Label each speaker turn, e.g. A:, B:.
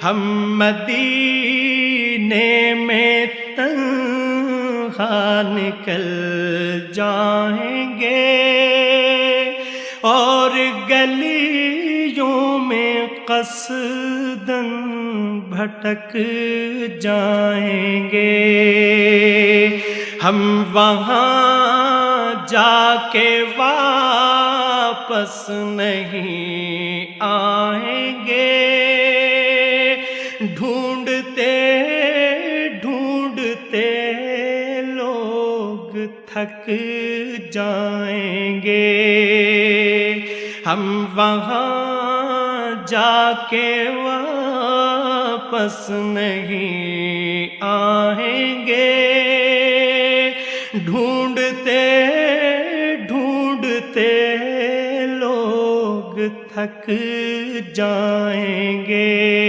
A: ہم مدینے میں تنہا نکل جائیں گے اور گلیوں میں قصداً بھٹک جائیں گے. ہم وہاں جا کے واپس نہیں آئیں گے. ڈھونڈتے ڈھونڈتے لوگ تھک جائیں گے. ہم وہاں جا کے واپس نہیں آئیں گے. ڈھونڈتے ڈھونڈتے لوگ تھک جائیں گے.